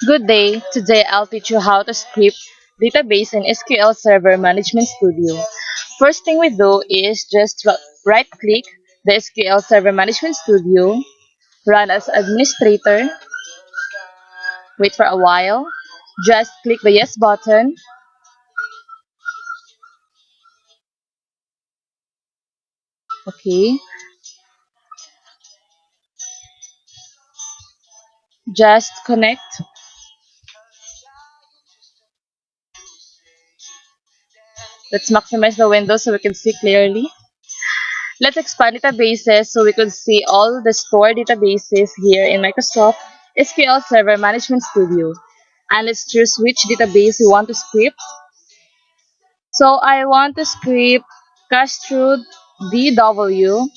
Good day. Today I'll teach you how to script database in SQL Server Management Studio. First thing we do is just right click the SQL Server Management Studio, run as administrator, wait for a while, just click the yes button, okay, just connect. Let's maximize the window so we can see clearly. Let's expand databases so we could see all the stored databases here in Microsoft SQL Server Management Studio. And let's choose which database we want to script. So I want to script Castro DW.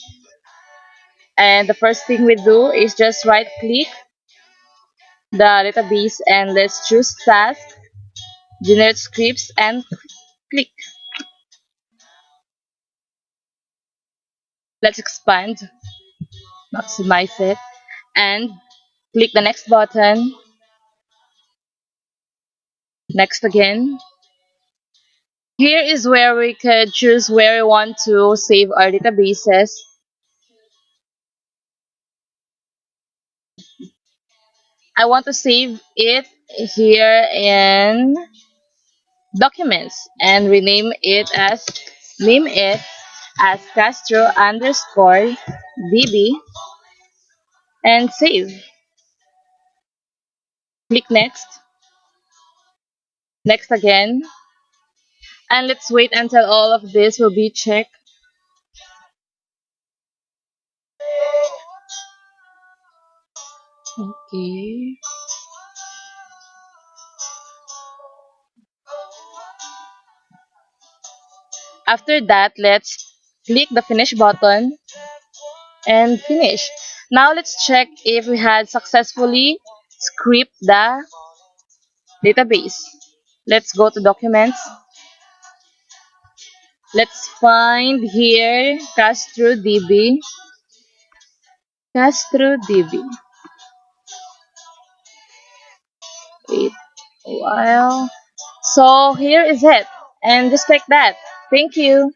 And the first thing we do is just right click the database and let's choose task, generate scripts and click. Let's expand, maximize it, and click the next button, next again. Here is where we could choose where we want to save our databases. I want to save it here in documents and name it as Castro underscore DB and save. Click next, next again, and let's wait until all of this will be checked. Okay. After that, let's click the finish button and finish. Now let's check if we had successfully script the database. Let's go to documents. Let's find here Castro DB. Wait a while. So here is it. And just like that. Thank you.